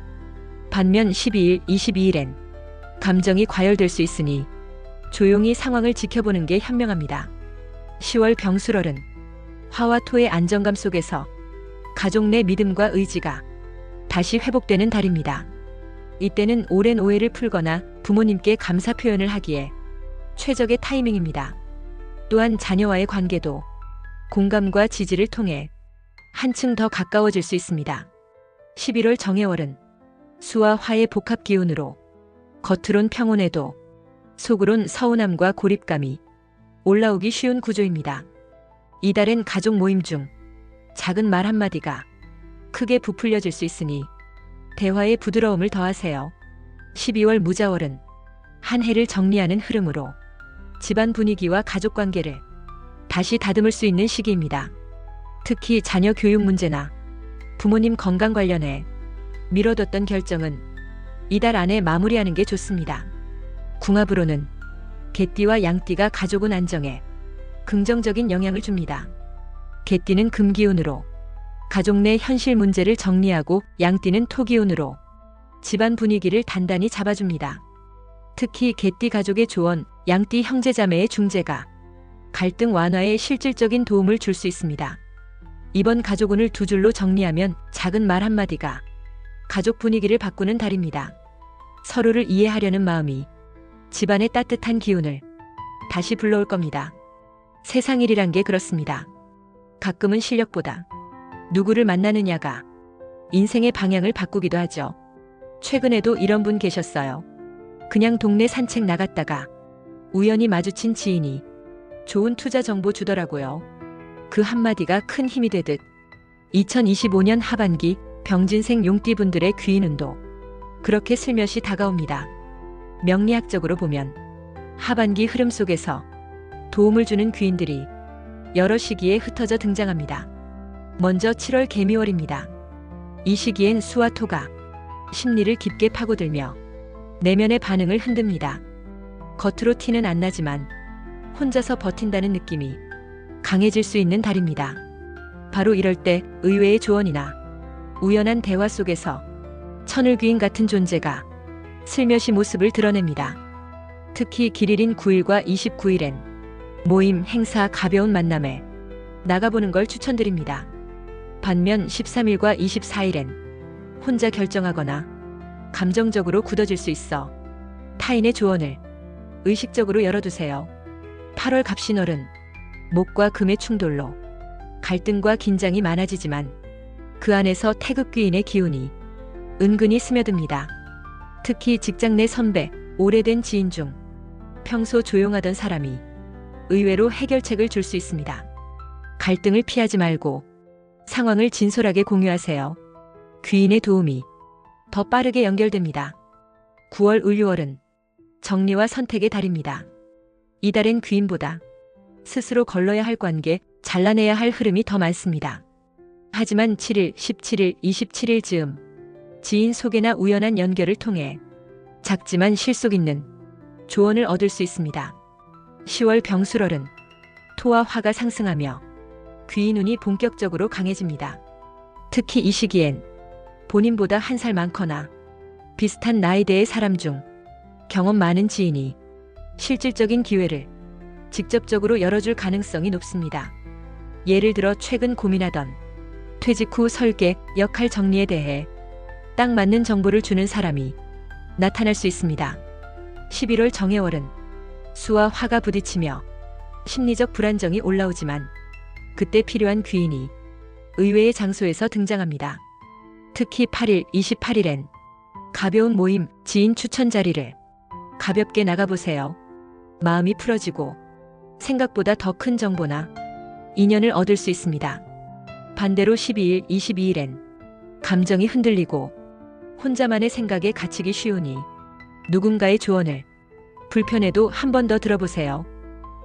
반면 12일, 22일엔 감정이 과열될 수 있으니 조용히 상황을 지켜보는 게 현명합니다. 10월 병술월은 화와 토의 안정감 속에서 가족 내 믿음과 의지가 다시 회복되는 달입니다. 이때는 오랜 오해를 풀거나 부모님께 감사 표현을 하기에 최적의 타이밍입니다. 또한 자녀와의 관계도 공감과 지지를 통해 한층 더 가까워질 수 있습니다. 11월 정해월은 수와 화의 복합 기운으로 겉으론 평온해도 속으론 서운함과 고립감이 올라오기 쉬운 구조입니다. 이달엔 가족 모임 중 작은 말 한마디가 크게 부풀려질 수 있으니 대화에 부드러움을 더하세요. 12월 무자월은 한 해를 정리하는 흐름으로 집안 분위기와 가족 관계를 다시 다듬을 수 있는 시기입니다. 특히 자녀 교육 문제나 부모님 건강 관련해 미뤄뒀던 결정은 이달 안에 마무리하는 게 좋습니다. 궁합으로는 개띠와 양띠가 가족운 안정에 긍정적인 영향을 줍니다. 개띠는 금기운으로 가족 내 현실 문제를 정리하고 양띠는 토기운으로 집안 분위기를 단단히 잡아줍니다. 특히 개띠 가족의 조언, 양띠 형제자매의 중재가 갈등 완화에 실질적인 도움을 줄 수 있습니다. 이번 가족운을 두 줄로 정리하면 작은 말 한마디가 가족 분위기를 바꾸는 달입니다. 서로를 이해하려는 마음이 집안의 따뜻한 기운을 다시 불러올 겁니다. 세상 일이란 게 그렇습니다. 가끔은 실력보다 누구를 만나느냐가 인생의 방향을 바꾸기도 하죠. 최근에도 이런 분 계셨어요. 그냥 동네 산책 나갔다가 우연히 마주친 지인이 좋은 투자 정보 주더라고요. 그 한마디가 큰 힘이 되듯 2025년 하반기 병진생 용띠분들의 귀인운도 그렇게 슬며시 다가옵니다. 명리학적으로 보면 하반기 흐름 속에서 도움을 주는 귀인들이 여러 시기에 흩어져 등장합니다. 먼저 7월 개미월입니다. 이 시기엔 수와 토가 심리를 깊게 파고들며 내면의 반응을 흔듭니다. 겉으로 티는 안 나지만 혼자서 버틴다는 느낌이 강해질 수 있는 달입니다. 바로 이럴 때 의외의 조언이나 우연한 대화 속에서 천을귀인 같은 존재가 슬며시 모습을 드러냅니다. 특히 길일인 9일과 29일엔 모임, 행사, 가벼운 만남에 나가보는 걸 추천드립니다. 반면 13일과 24일엔 혼자 결정하거나 감정적으로 굳어질 수 있어 타인의 조언을 의식적으로 열어두세요. 8월 갑신월은 목과 금의 충돌로 갈등과 긴장이 많아지지만 그 안에서 태극귀인의 기운이 은근히 스며듭니다. 특히 직장 내 선배, 오래된 지인 중 평소 조용하던 사람이 의외로 해결책을 줄 수 있습니다. 갈등을 피하지 말고 상황을 진솔하게 공유하세요. 귀인의 도움이 더 빠르게 연결됩니다. 9월 을유월은 정리와 선택의 달입니다. 이달엔 귀인보다 스스로 걸러야 할 관계, 잘라내야 할 흐름이 더 많습니다. 하지만 7일, 17일, 27일 즈음 지인 소개나 우연한 연결을 통해 작지만 실속 있는 조언을 얻을 수 있습니다. 10월 병술월은 토와 화가 상승하며 귀인운이 본격적으로 강해집니다. 특히 이 시기엔 본인보다 한 살 많거나 비슷한 나이대의 사람 중 경험 많은 지인이 실질적인 기회를 직접적으로 열어줄 가능성이 높습니다. 예를 들어 최근 고민하던 퇴직 후 설계, 역할 정리에 대해 딱 맞는 정보를 주는 사람이 나타날 수 있습니다. 11월 정해월은 수와 화가 부딪히며 심리적 불안정이 올라오지만 그때 필요한 귀인이 의외의 장소에서 등장합니다. 특히 8일, 28일엔 가벼운 모임, 지인 추천 자리를 가볍게 나가보세요. 마음이 풀어지고 생각보다 더 큰 정보나 인연을 얻을 수 있습니다. 반대로 12일, 22일엔 감정이 흔들리고 혼자만의 생각에 갇히기 쉬우니 누군가의 조언을 불편해도 한 번 더 들어보세요.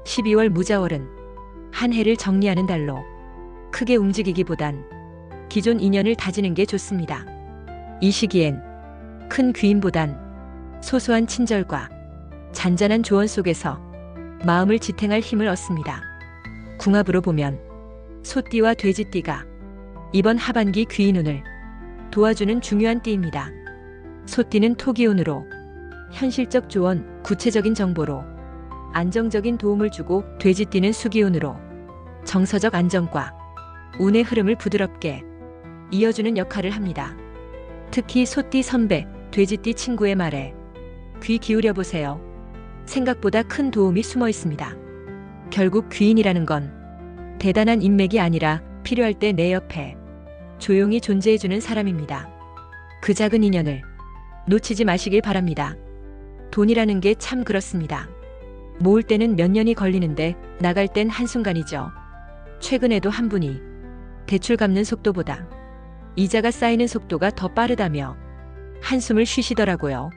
12월 무자월은 한 해를 정리하는 달로 크게 움직이기보단 기존 인연을 다지는 게 좋습니다. 이 시기엔 큰 귀인보단 소소한 친절과 잔잔한 조언 속에서 마음을 지탱할 힘을 얻습니다. 궁합으로 보면 소띠와 돼지띠가 이번 하반기 귀인운을 도와주는 중요한 띠입니다. 소띠는 토기운으로 현실적 조언, 구체적인 정보로 안정적인 도움을 주고, 돼지띠는 수기운으로 정서적 안정과 운의 흐름을 부드럽게 이어주는 역할을 합니다. 특히 소띠 선배, 돼지띠 친구의 말에 귀 기울여 보세요. 생각보다 큰 도움이 숨어 있습니다. 결국 귀인이라는 건 대단한 인맥이 아니라 필요할 때 내 옆에 조용히 존재해주는 사람입니다. 그 작은 인연을 놓치지 마시길 바랍니다. 돈이라는 게 참 그렇습니다. 모을 때는 몇 년이 걸리는데 나갈 땐 한순간이죠. 최근에도 한 분이 대출 갚는 속도보다 이자가 쌓이는 속도가 더 빠르다며 한숨을 쉬시더라고요.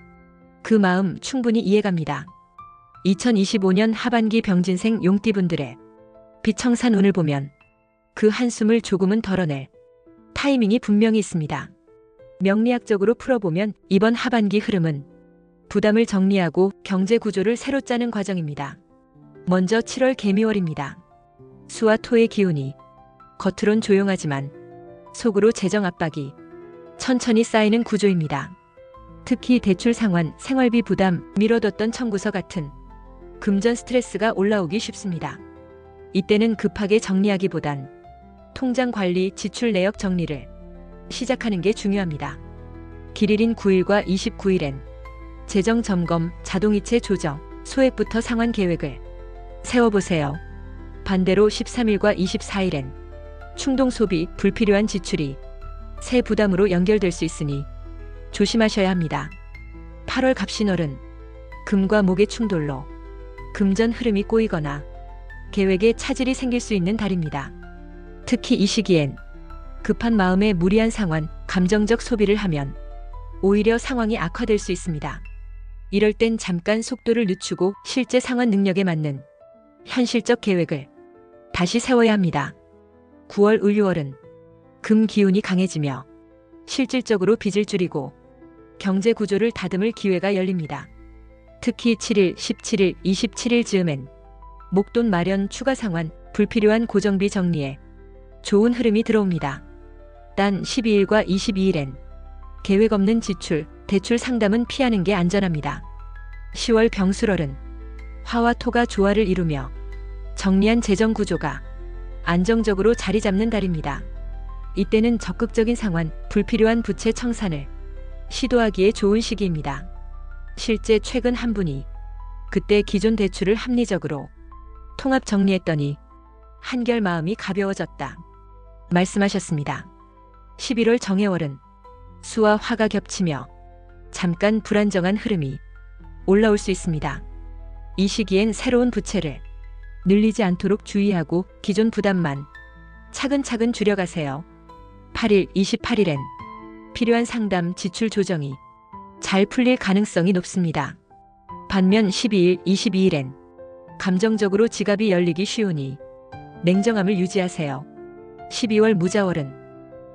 그 마음 충분히 이해갑니다. 2025년 하반기 병진생 용띠분들의 비청산 운을 보면 그 한숨을 조금은 덜어낼 타이밍이 분명히 있습니다. 명리학적으로 풀어보면 이번 하반기 흐름은 부담을 정리하고 경제 구조를 새로 짜는 과정입니다. 먼저 7월 개미월입니다. 수와 토의 기운이 겉으론 조용하지만 속으로 재정 압박이 천천히 쌓이는 구조입니다. 특히 대출 상환, 생활비 부담, 미뤄뒀던 청구서 같은 금전 스트레스가 올라오기 쉽습니다. 이때는 급하게 정리하기보단 통장 관리, 지출 내역 정리를 시작하는 게 중요합니다. 길일인 9일과 29일엔 재정 점검, 자동이체 조정, 소액부터 상환 계획을 세워보세요. 반대로 13일과 24일엔 충동 소비, 불필요한 지출이 새 부담으로 연결될 수 있으니 조심하셔야 합니다. 8월 갑신월은 금과 목의 충돌로 금전 흐름이 꼬이거나 계획에 차질이 생길 수 있는 달입니다. 특히 이 시기엔 급한 마음에 무리한 상환, 감정적 소비를 하면 오히려 상황이 악화될 수 있습니다. 이럴 땐 잠깐 속도를 늦추고 실제 상환 능력에 맞는 현실적 계획을 다시 세워야 합니다. 9월 을유월은 금 기운이 강해지며 실질적으로 빚을 줄이고 경제 구조를 다듬을 기회가 열립니다. 특히 7일, 17일, 27일 즈음엔 목돈 마련, 추가 상환, 불필요한 고정비 정리에 좋은 흐름이 들어옵니다. 단 12일과 22일엔 계획 없는 지출, 대출 상담은 피하는 게 안전합니다. 10월 병술월은 화와 토가 조화를 이루며 정리한 재정 구조가 안정적으로 자리 잡는 달입니다. 이때는 적극적인 상환, 불필요한 부채 청산을 시도하기에 좋은 시기입니다. 실제 최근 한 분이 그때 기존 대출을 합리적으로 통합 정리했더니 한결 마음이 가벼워졌다 말씀하셨습니다. 11월 정해월은 수와 화가 겹치며 잠깐 불안정한 흐름이 올라올 수 있습니다. 이 시기엔 새로운 부채를 늘리지 않도록 주의하고 기존 부담만 차근차근 줄여가세요. 8일, 28일엔 필요한 상담, 지출 조정이 잘 풀릴 가능성이 높습니다. 반면 12일, 22일엔 감정적으로 지갑이 열리기 쉬우니 냉정함을 유지하세요. 12월 무자월은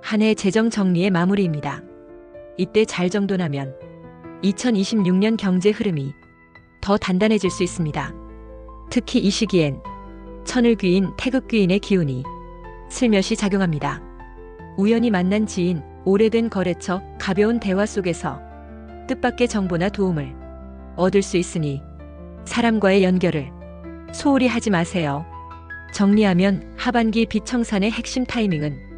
한 해 재정 정리의 마무리입니다. 이때 잘 정돈하면 2026년 경제 흐름이 더 단단해질 수 있습니다. 특히 이 시기엔 천을귀인, 태극귀인의 기운이 슬며시 작용합니다. 우연히 만난 지인, 오래된 거래처, 가벼운 대화 속에서 뜻밖의 정보나 도움을 얻을 수 있으니 사람과의 연결을 소홀히 하지 마세요. 정리하면 하반기 비청산의 핵심 타이밍은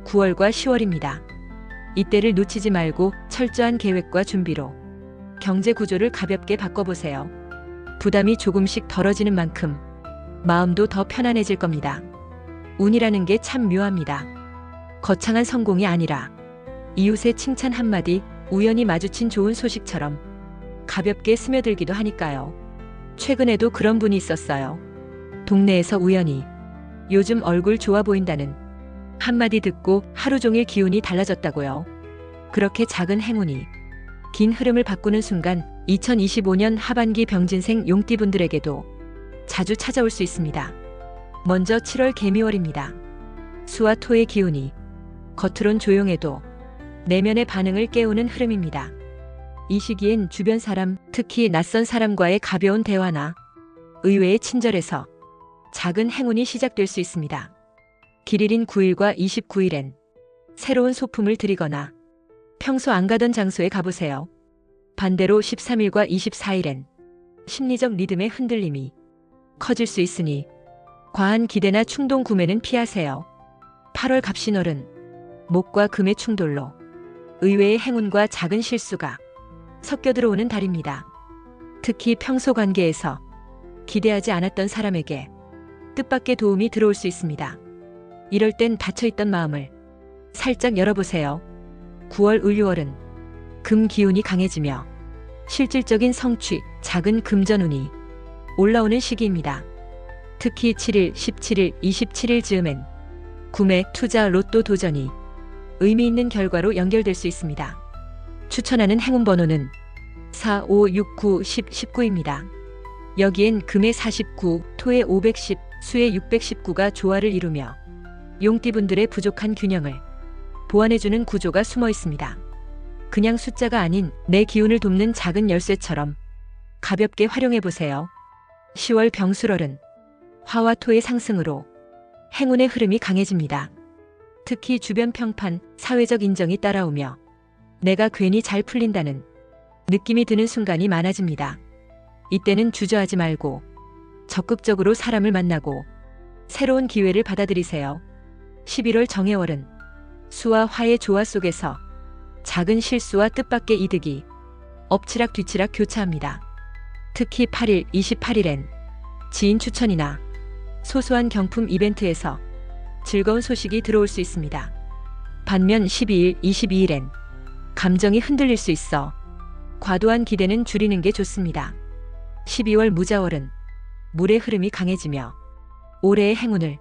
9월과 10월입니다. 이때를 놓치지 말고 철저한 계획과 준비로 경제 구조를 가볍게 바꿔보세요. 부담이 조금씩 덜어지는 만큼 마음도 더 편안해질 겁니다. 운이라는 게 참 묘합니다. 거창한 성공이 아니라 이웃의 칭찬 한마디, 우연히 마주친 좋은 소식처럼 가볍게 스며들기도 하니까요. 최근에도 그런 분이 있었어요. 동네에서 우연히 요즘 얼굴 좋아 보인다는 한마디 듣고 하루 종일 기운이 달라졌다고요. 그렇게 작은 행운이 긴 흐름을 바꾸는 순간 2025년 하반기 병진생 용띠분들에게도 자주 찾아올 수 있습니다. 먼저 7월 개미월입니다. 수와 토의 기운이 겉으론 조용해도 내면의 반응을 깨우는 흐름입니다. 이 시기엔 주변 사람, 특히 낯선 사람과의 가벼운 대화나 의외의 친절에서 작은 행운이 시작될 수 있습니다. 길일인 9일과 29일엔 새로운 소품을 드리거나 평소 안 가던 장소에 가보세요. 반대로 13일과 24일엔 심리적 리듬의 흔들림이 커질 수 있으니 과한 기대나 충동 구매는 피하세요. 8월 갑신월은 목과 금의 충돌로 의외의 행운과 작은 실수가 섞여 들어오는 달입니다. 특히 평소 관계에서 기대하지 않았던 사람에게 뜻밖의 도움이 들어올 수 있습니다. 이럴 땐 닫혀있던 마음을 살짝 열어보세요. 9월 을유월은 금 기운이 강해지며 실질적인 성취, 작은 금전운이 올라오는 시기입니다. 특히 7일, 17일, 27일 즈음엔 구매, 투자, 로또 도전이 의미 있는 결과로 연결될 수 있습니다. 추천하는 행운 번호는 4, 5, 6, 9, 10, 19입니다. 여기엔 금의 49, 토의 510, 수의 619가 조화를 이루며 용띠분들의 부족한 균형을 보완해주는 구조가 숨어 있습니다. 그냥 숫자가 아닌 내 기운을 돕는 작은 열쇠처럼 가볍게 활용해보세요. 10월 병술월은 화와 토의 상승으로 행운의 흐름이 강해집니다. 특히 주변 평판, 사회적 인정이 따라오며 내가 괜히 잘 풀린다는 느낌이 드는 순간이 많아집니다. 이때는 주저하지 말고 적극적으로 사람을 만나고 새로운 기회를 받아들이세요. 11월 정해월은 수와 화의 조화 속에서 작은 실수와 뜻밖의 이득이 엎치락 뒤치락 교차합니다. 특히 8일, 28일엔 지인 추천이나 소소한 경품 이벤트에서 즐거운 소식이 들어올 수 있습니다. 반면 12일, 22일엔 감정이 흔들릴 수 있어 과도한 기대는 줄이는 게 좋습니다. 12월 무자월은 물의 흐름이 강해지며 올해의 행운을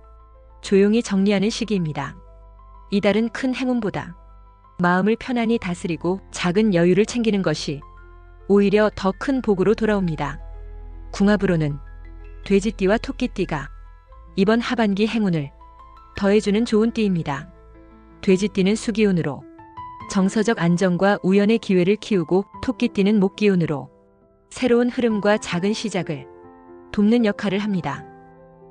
조용히 정리하는 시기입니다. 이달은 큰 행운보다 마음을 편안히 다스리고 작은 여유를 챙기는 것이 오히려 더 큰 복으로 돌아옵니다. 궁합으로는 돼지띠와 토끼띠가 이번 하반기 행운을 더해주는 좋은 띠입니다. 돼지띠는 수기운으로 정서적 안정과 우연의 기회를 키우고 토끼띠는 목기운으로 새로운 흐름과 작은 시작을 돕는 역할을 합니다.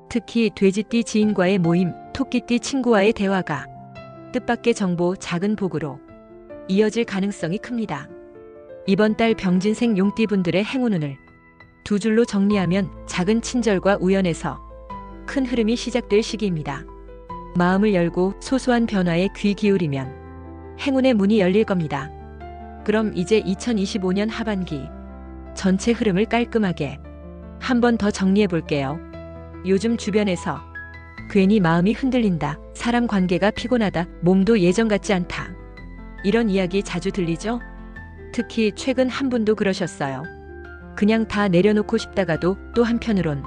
특히 돼지띠 지인과의 모임, 토끼띠 친구와의 대화가 뜻밖의 정보, 작은 복으로 이어질 가능성이 큽니다. 이번 달 병진생 용띠분들의 행운운을 두 줄로 정리하면 작은 친절과 우연에서 큰 흐름이 시작될 시기입니다. 마음을 열고 소소한 변화에 귀 기울이면 행운의 문이 열릴 겁니다. 그럼 이제 2025년 하반기 전체 흐름을 깔끔하게 한 번 더 정리해 볼게요. 요즘 주변에서 괜히 마음이 흔들린다, 사람 관계가 피곤하다, 몸도 예전 같지 않다, 이런 이야기 자주 들리죠? 특히 최근 한 분도 그러셨어요. 그냥 다 내려놓고 싶다가도 또 한편으론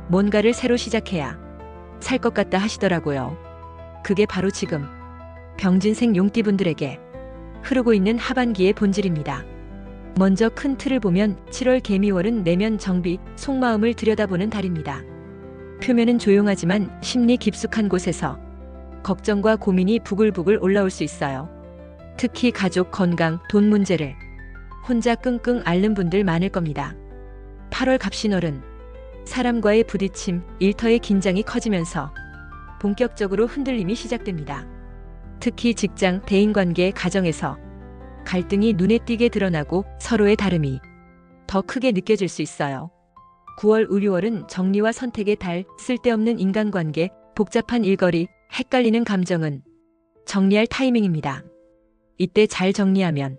뭔가를 새로 시작해야 살 것 같다 하시더라고요. 그게 바로 지금 병진생 용띠분들에게 흐르고 있는 하반기의 본질입니다. 먼저 큰 틀을 보면 7월 개미월은 내면 정비, 속마음을 들여다보는 달입니다. 표면은 조용하지만 심리 깊숙한 곳에서 걱정과 고민이 부글부글 올라올 수 있어요. 특히 가족, 건강, 돈 문제를 혼자 끙끙 앓는 분들 많을 겁니다. 8월 갑신월은 사람과의 부딪힘, 일터의 긴장이 커지면서 본격적으로 흔들림이 시작됩니다. 특히 직장, 대인관계, 가정에서 갈등이 눈에 띄게 드러나고 서로의 다름이 더 크게 느껴질 수 있어요. 9월 을유월은 정리와 선택의 달, 쓸데없는 인간관계, 복잡한 일거리, 헷갈리는 감정은 정리할 타이밍입니다. 이때 잘 정리하면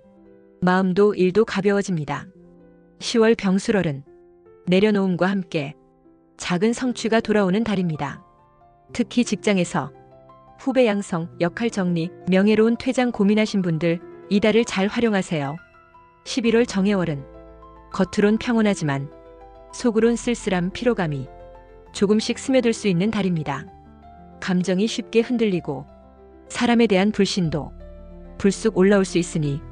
마음도 일도 가벼워집니다. 10월 병술월은 내려놓음과 함께 작은 성취가 돌아오는 달입니다. 특히 직장에서 후배 양성, 역할 정리, 명예로운 퇴장 고민하신 분들 이 달을 잘 활용하세요. 11월 정해월은 겉으론 평온하지만 속으론 쓸쓸함, 피로감이 조금씩 스며들 수 있는 달입니다. 감정이 쉽게 흔들리고 사람에 대한 불신도 불쑥 올라올 수 있으니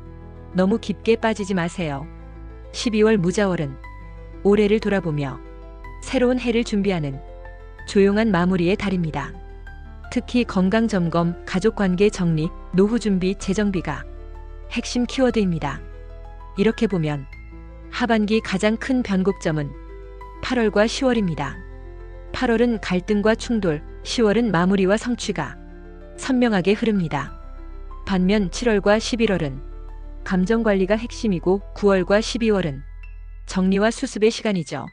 너무 깊게 빠지지 마세요. 12월 무자월은 올해를 돌아보며 새로운 해를 준비하는 조용한 마무리의 달입니다. 특히 건강점검, 가족관계 정리, 노후 준비, 재정비가 핵심 키워드입니다. 이렇게 보면 하반기 가장 큰 변곡점은 8월과 10월입니다. 8월은 갈등과 충돌, 10월은 마무리와 성취가 선명하게 흐릅니다. 반면 7월과 11월은 감정관리가 핵심이고 9월과 12월은 정리와 수습의 시간이죠.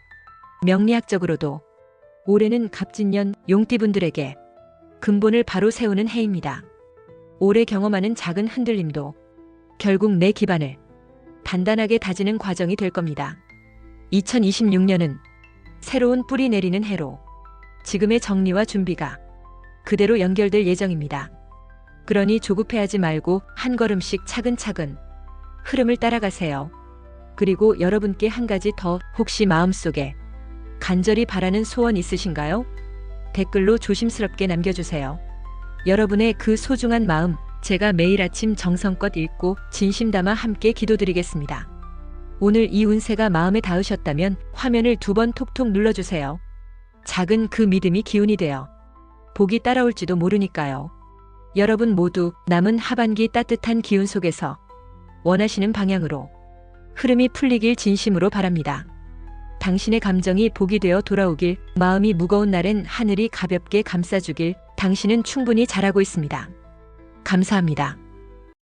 명리학적으로도 올해는 갑진년 용띠분들에게 근본을 바로 세우는 해입니다. 올해 경험하는 작은 흔들림도 결국 내 기반을 단단하게 다지는 과정이 될 겁니다. 2026년은 새로운 뿌리 내리는 해로 지금의 정리와 준비가 그대로 연결될 예정입니다. 그러니 조급해하지 말고 한 걸음씩 차근차근 흐름을 따라가세요. 그리고 여러분께 한 가지 더, 혹시 마음속에 간절히 바라는 소원 있으신가요? 댓글로 조심스럽게 남겨주세요. 여러분의 그 소중한 마음, 제가 매일 아침 정성껏 읽고 진심 담아 함께 기도드리겠습니다. 오늘 이 운세가 마음에 닿으셨다면 화면을 2번 톡톡 눌러주세요. 작은 그 믿음이 기운이 되어 복이 따라올지도 모르니까요. 여러분 모두 남은 하반기 따뜻한 기운 속에서 원하시는 방향으로 흐름이 풀리길 진심으로 바랍니다. 당신의 감정이 복이 되어 돌아오길, 마음이 무거운 날엔 하늘이 가볍게 감싸주길, 당신은 충분히 잘하고 있습니다. 감사합니다.